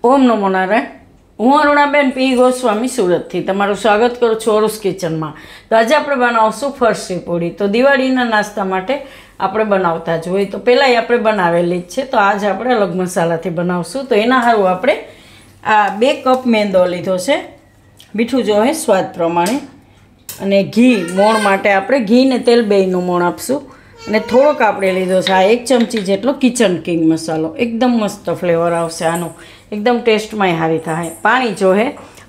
ઓમ નમો નારાયણ. હું અરુણાબેન પી ગોસ્વામી સુરતથી તમારું સ્વાગત કરું છું અરુસ કિચનમાં. તો આજે આપણે બનાવશું ફરસી પૂરી. તો દિવાળીના નાસ્તા માટે આપણે બનાવતા જ હોય તો પહેલાંય આપણે બનાવેલી જ છે. તો આજે આપણે અલગ મસાલાથી બનાવશું. તો એના સારું આપણે આ 2 કપ મેંદો લીધો છે. મીઠું જોઈએ સ્વાદ પ્રમાણે, અને ઘી મોણ માટે આપણે ઘી ને તેલ બેયનું મોણ આપશું. અને થોડોક આપણે લીધો છે આ 1 ચમચી જેટલો કિચન કિંગ મસાલો. એકદમ મસ્ત ફ્લેવર આવશે આનું, એકદમ ટેસ્ટમાંય સારી થાય. પાણી જોહે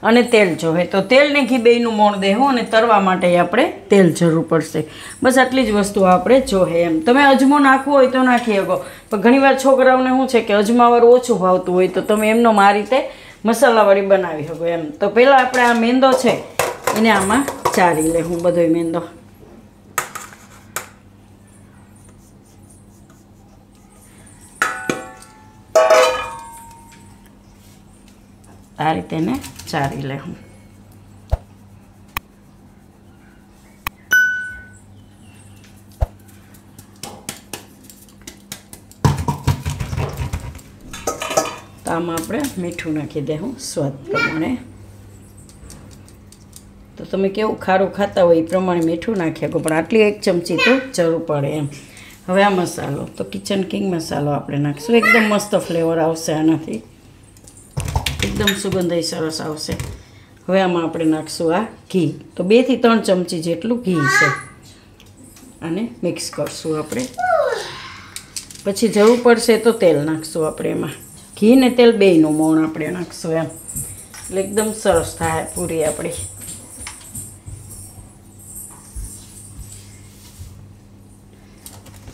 અને તેલ જોહે. તો તેલ ને ઘી બેયનું મોણ દેવું, અને તરવા માટે આપણે તેલ જરૂર પડશે. બસ આટલી જ વસ્તુ આપણે જોહે. એમ તમે અજમો નાખવો હોય તો નાખી શકો, પણ ઘણીવાર છોકરાઓને શું છે કે અજમાવાળું ઓછું ભાવતું હોય, તો તમે એમનો આ રીતે મસાલાવાળી બનાવી શકો એમ. તો પહેલાં આપણે આ મેંદો છે એને આમાં ચારી લેવું, બધોય મેંદો. આ રીતે એને ચારી લેવું. તો આમાં આપણે મીઠું નાખી દેવું સ્વાદ પ્રમાણે. તો તમે કેવું ખારું ખાતા હોય એ પ્રમાણે મીઠું નાખી શકો, પણ આટલી 1 ચમચી તો જરૂર પડે એમ. હવે આ મસાલો તો કિચન કિંગ મસાલો આપણે નાખીશું. એકદમ મસ્ત ફ્લેવર આવશે આનાથી, એકદમ સુગંધ સરસ આવશે. હવે આમાં આપણે નાખશું આ ઘી. તો 2 થી 3 ચમચી જેટલું ઘી છે. આને મિક્સ કરશું આપણે. પછી જરૂર પડશે તો તેલ નાખશું આપણે એમાં. ઘી ને તેલ બેયનું મોણ આપણે નાખશું એમ, એટલે એકદમ સરસ થાય પૂરી આપણી.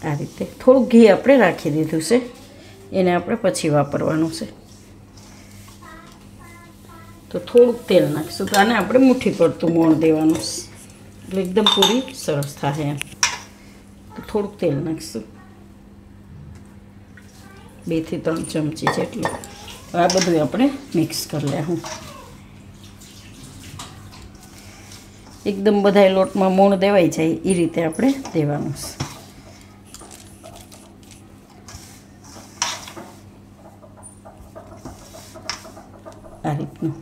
આ રીતે થોડુંક ઘી આપણે રાખી દીધું છે, એને આપણે પછી વાપરવાનું છે. તો થોડુંક તેલ નાખીશું. તો આને આપણે મુઠ્ઠી પડતું મોણ દેવાનું, એટલે એકદમ પૂરી સરસ થાય એમ. તો થોડુંક તેલ નાખીશું, 2 થી 3 ચમચી જેટલું. આ બધું આપણે મિક્સ કરી લેવું. એકદમ બધા લોટમાં મોણ દેવાઈ જાય એ રીતે આપણે દેવાનું છે. આ રીતનું.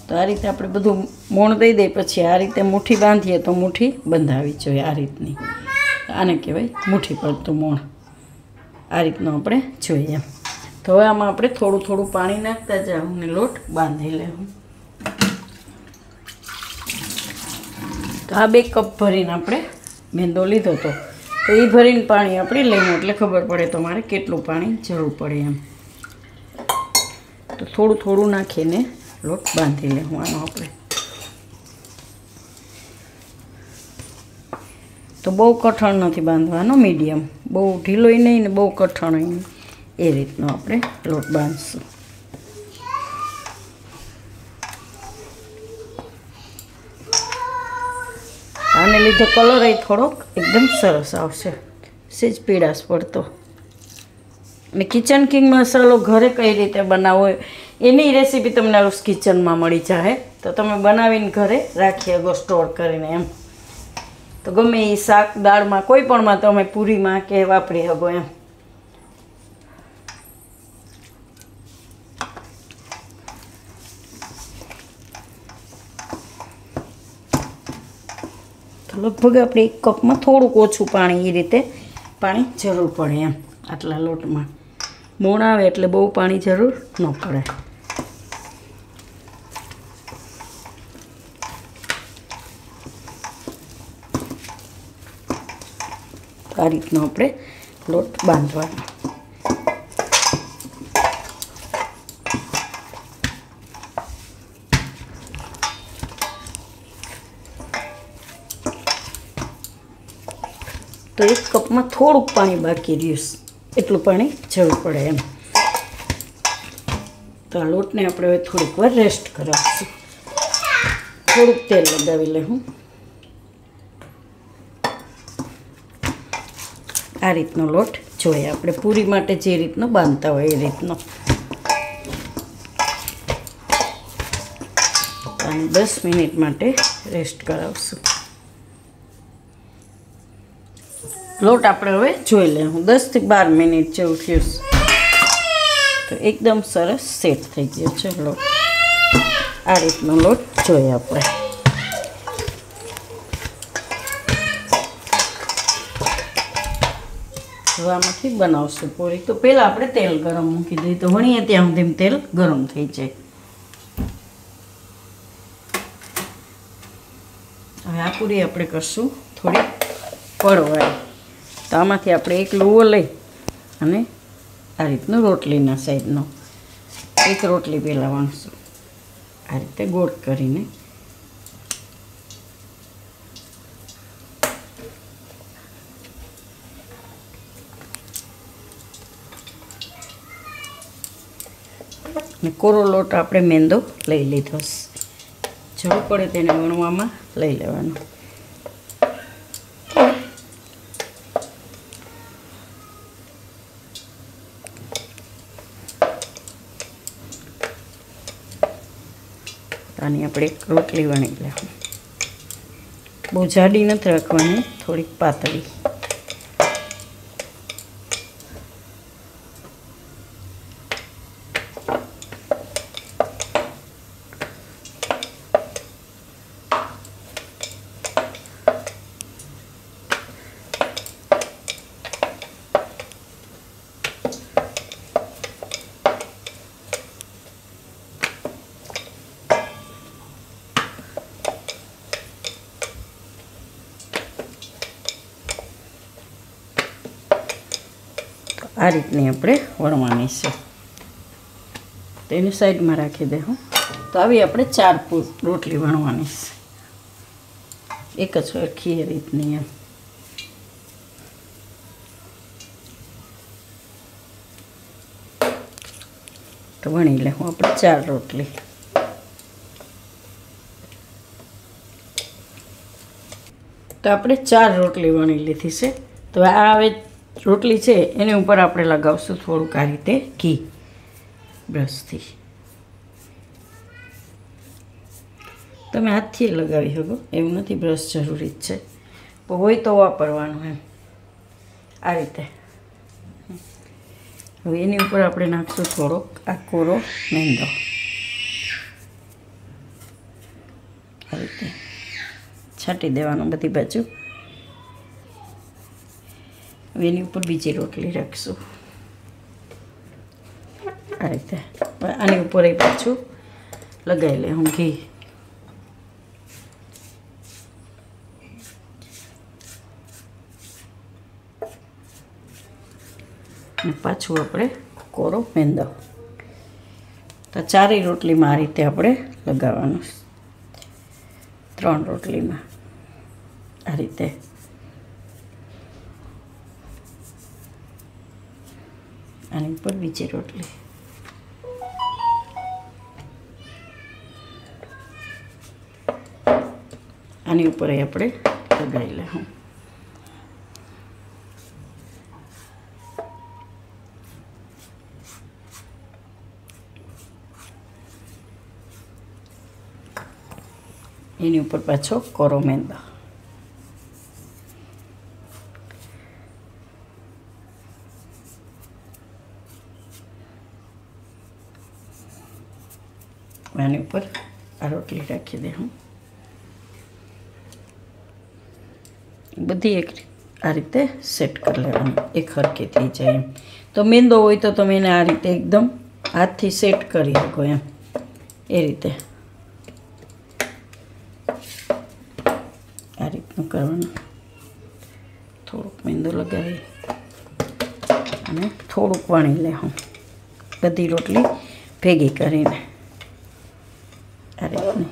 તો આ રીતે આપણે બધું મોણ દઈ દઈએ, પછી આ રીતે મુઠ્ઠી બાંધીએ તો મુઠ્ઠી બંધાવી જોઈએ આ રીતની. આને કહેવાય મુઠ્ઠી પડતું મોણ. આ રીતનું આપણે જોઈએ એમ. તો હવે આમાં આપણે થોડું થોડું પાણી નાખતા જાઉં ને લોટ બાંધી લેવું. તો આ 2 કપ ભરીને આપણે મેંદો લીધો હતો, તો એ ભરીને પાણી આપણે લેવું, એટલે ખબર પડે તમારે કેટલું પાણી જરૂર પડે એમ. તો થોડું થોડું નાખીને લોટ બાંધી લેવું આનો આપણે. તો બહુ કઠણ નથી બાંધવાનો, મીડિયમ. બહુ ઢીલોય નહીં ને બહુ કઠણ નહીં, એ રીતનો આપણે લોટ બાંધશું. આને લીધે કલર એ થોડોક એકદમ સરસ આવશે, સેજ પીળાશ પડતો. અને કિચન કિંગ મસાલો ઘરે કઈ રીતે બનાવવો એની રેસીપી તમને અરુસ કિચનમાં મળી જાય. તો તમે બનાવીને ઘરે રાખી શકો સ્ટોર કરીને એમ. તો ગમે એ શાક દાળમાં કોઈ પણમાં તમે પૂરીમાં કે વાપરી શકો એમ. તો લગભગ આપણે 1 કપમાં થોડુંક ઓછું પાણી, એ રીતે પાણી જરૂર પડે એમ. આટલા લોટમાં મોણ આવે એટલે બહુ પાણી જરૂર ન પડે. આ રીતનો આપણે લોટ બાંધવાનો. તો 1 કપમાં થોડુંક પાણી બાકી રહ્યું, એટલું પાણી જરૂર પડે એમ. તો આ લોટને આપણે હવે થોડીક વાર રેસ્ટ કરાવીશું. થોડુંક તેલ લગાવી લેવું. આ રીતનો લોટ જોઈએ આપણે પૂરી માટે જે રીતનો બાંધતા હોય એ રીતનો. અને 10 મિનિટ માટે રેસ્ટ કરાવશું. લોટ આપણે હવે જોઈ લેવું. 10 થી 12 મિનિટ જેવું થયું. તો એકદમ સરસ સેટ થઈ ગયો છે લોટ. આ રીતનો લોટ જોઈએ આપણે. હવે આમાંથી બનાવશું પૂરી. તો પહેલાં આપણે તેલ ગરમ મૂકી દઈએ, તો વણીએ ત્યાં સુધી તેલ ગરમ થઈ જાય. હવે આ પૂરી આપણે કરશું થોડી પડવાળી. તો આમાંથી આપણે એક લુવો લઈ અને આ રીતનું રોટલીના સાઈડનો એક રોટલી પહેલાં વણશું. આ રીતે ગોળ કરીને અને કોરો લોટ આપણે મેંદો લઈ લીધો. જરૂર પડે તેને વણવામાં લઈ લેવાનો. આની આપણે એક રોટલી વણી લેવાની. બહુ જાડી નથી રાખવાની, થોડીક પાતળી. આ રીતની આપણે વણવાની છે. તેની સાઈડમાં રાખી દે. તો આવી આપણે 4 રોટલી વણવાની છે, એક જ સરખી રીતની એમ. તો વણી લે આપણે 4 રોટલી. તો આપણે 4 રોટલી વણી લીધી છે. તો આ હવે રોટલી છે એની ઉપર આપણે લગાવશું થોડુંક આ રીતે ઘી બ્રશથી. તમે હાથથી લગાવી શકો, એવું નથી, બ્રશ જરૂરી જ છે, પણ હોય તો વાપરવાનું એમ. આ રીતે હવે એની ઉપર આપણે નાખશું થોડોક આ કોરો મેંદો. આ રીતે છાંટી દેવાનો બધી બાજુ. એની ઉપર બીજી રોટલી રાખશું આ રીતે. આની ઉપર એ પાછું લગાવી લે હું ઘી. અને પાછું આપણે કોરો મેંદો. તો 4 રોટલીમાં આ રીતે આપણે લગાવવાનું. 3 રોટલીમાં આ રીતે. આની ઉપર બીજી રોટલી. આની ઉપર આપણે લગાવી લઉં. એની ઉપર પાછો કોરો મેંદો. આની ઉપર આ રોટલી રાખી દે. હું બધી એક આ રીતે સેટ કરી લેવાનું, એક હરખી થઈ જાય એમ. તો મેંદો હોય તો તમે એને આ રીતે એકદમ હાથથી સેટ કરી શકો એમ. એ રીતે આ રીતનું કરવાનું. થોડુંક મેંદો લગાવી અને થોડુંક વણી લે હું બધી રોટલી ભેગી કરીને. આ રીતની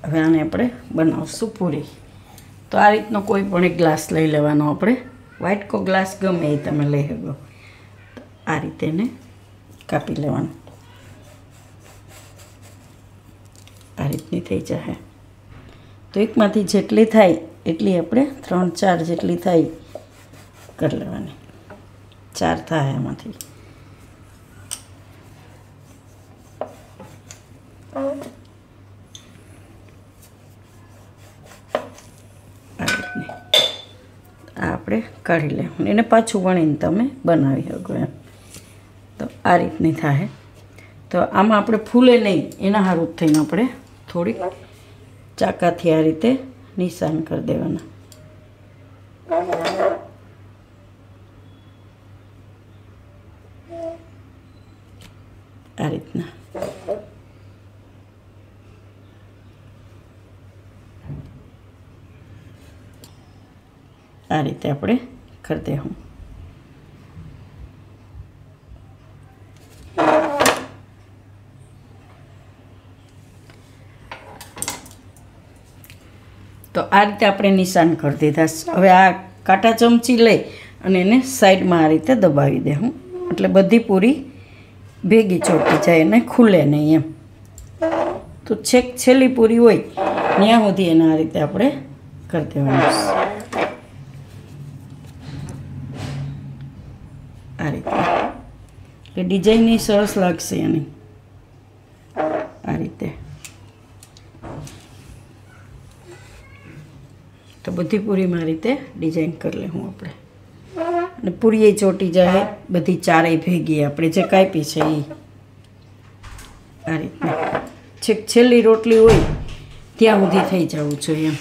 હવે આને આપણે બનાવશું પૂરી. તો આ રીતનો કોઈ પણ એક ગ્લાસ લઈ લેવાનો આપણે. વ્હાઈટ કો ગ્લાસ ગમે એ તમે લઈ શકો. આ રીતે એને કાપી લેવાનું. આ રીતની થઈ જાય. તો એકમાંથી જેટલી થાય એટલી આપણે 3-4 જેટલી થાય કરી લેવાની. 4 થાય એમાંથી. આપણે કાઢી લેવું. એને પાછું વણીને તમે બનાવી શકો એમ. તો આ રીતની થાય. તો આમાં આપણે ફૂલે નહીં એના હારું થઈને આપણે થોડીક ચાકાથી આ રીતે નિશાન કરી દેવાના. આ રીતના આ રીતે આપણે કરી દેવું. તો આ રીતે આપણે નિશાન કરી દીધા. હવે આ કાંટા ચમચી લઈ અને એને સાઈડમાં આ રીતે દબાવી દેવું એટલે બધી પૂરી ભેગી ચોટી જાય અને ખુલે નહીં એમ. તો છેક છેલ્લી પૂરી હોય ત્યાં સુધી એને આ રીતે આપણે કરી દેવાનું. આ રીતે એટલે ડિઝાઇનની સરસ લાગશે એની. આ રીતે તો બધી પૂરીમાં રીતે ડિઝાઇન કરી લેવું આપણે. અને પૂરી એ ચોટી જાય બધી ચારેય ભેગી આપણે જે કાપી છે એ. આ રીતના છેક છેલ્લી રોટલી હોય ત્યાં સુધી થઈ જવું જોઈએ એમ.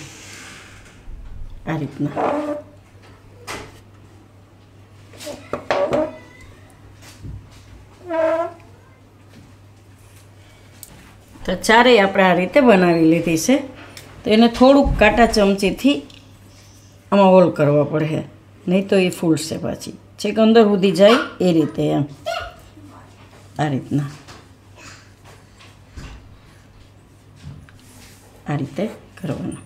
આ રીતના તો ચારેય આપણે આ રીતે બનાવી લીધી છે. તો એને થોડુંક કાંટા ચમચીથી આમાં હોલ કરવા પડે, નહીં તો એ ફૂલશે પાછી. છેક અંદર સુધી જાય એ રીતે એમ. આ રીતના આ રીતે કરવાનું.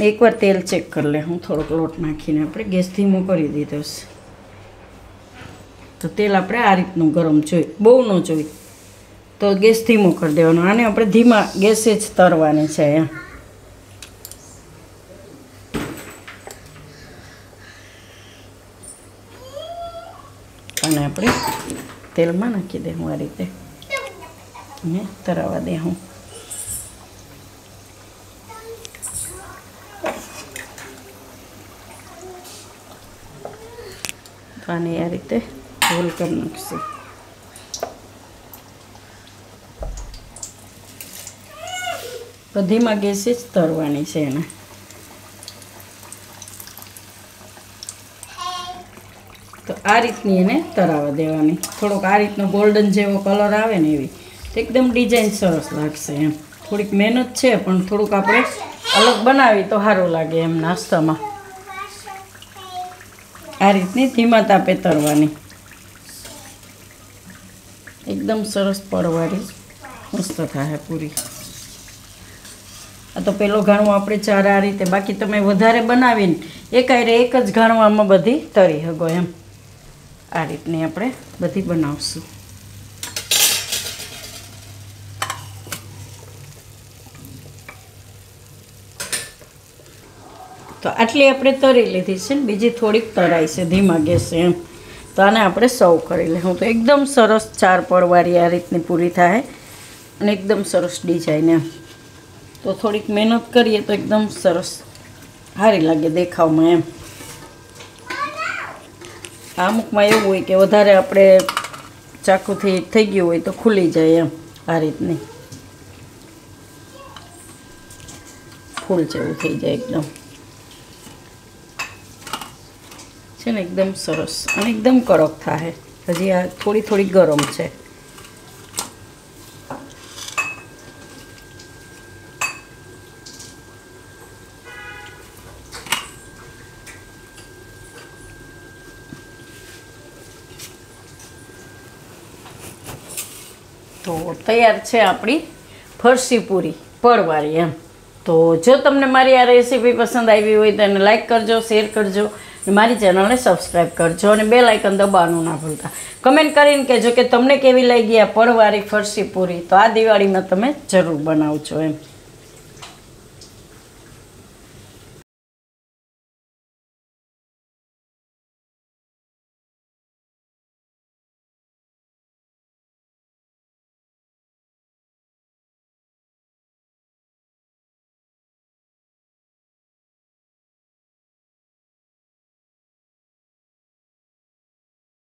એકવાર તેલ ચેક કરી લે. હું થોડોક લોટ નાખીને આપણે ગેસ ધીમો કરી દીધો છે. તો તેલ આપણે આ રીતનું ગરમ જોઈએ, બહુ ન જોઈએ. તો ગેસ ધીમો કરી દેવાનો. આને આપણે ધીમા ગેસે જ તરવાની છે એમ. અને આપણે તેલમાં નાખી દેવું આ રીતે અને તરાવા દેવું. તો આને આ રીતે રોલ કરી નાખશે. બધીમાં ગેસે જ તરવાની છે એને. તો આ રીતની એને તરાવા દેવાની. થોડોક આ રીતનો ગોલ્ડન જેવો કલર આવે ને એવી તો એકદમ ડિઝાઇન સરસ લાગશે એમ. થોડીક મહેનત છે પણ થોડુંક આપણે અલગ બનાવી તો સારું લાગે એમ નાસ્તામાં. આ રીતની ધીમા તાપે તરવાની. એકદમ સરસ પડવાળી મસ્ત થાય પૂરી. આ તો પેલો ઘાણવો આપણે ચાર આ રીતે. બાકી તમે વધારે બનાવીને એકાયરે એક જ ઘાણવામાં બધી તરી શકો એમ. આ રીતની આપણે બધી બનાવશું. તો આટલી આપણે તરી લીધી છે ને બીજી થોડીક તરાઈ છે ધીમા ગેસે એમ. તો આને આપણે સર્વ કરી લઉં. તો એકદમ સરસ ચાર પડવાળી આ રીતની પૂરી થાય અને એકદમ સરસ ડિઝાઇન એમ. તો થોડીક મહેનત કરીએ તો એકદમ સરસ સારી લાગે દેખાવમાં એમ. અમુકમાં એવું હોય કે વધારે આપણે ચાકુથી થઈ ગયું હોય તો ખુલી જાય એમ. આ રીતની ફૂલ જેવું થઈ જાય એકદમ છે ને. એકદમ સરસ અને એકદમ કડક થાય. હજી આ થોડી થોડી ગરમ છે. તો તૈયાર છે આપણી ફરસી પૂરી પડવાળી એમ. તો જો તમને મારી આ રેસીપી પસંદ આવી હોય તો એને લાઈક કરજો, શેર કરજો, મારી ચેનલને સબસ્ક્રાઈબ કરજો અને બેલ આઇકન દબાવવાનું ના ભૂલતા. કમેન્ટ કરીને કહેજો કે તમને કેવી લાગી આ પડવાળી ફરસી પૂરી. તો આ દિવાળીમાં તમે જરૂર બનાવજો એમ.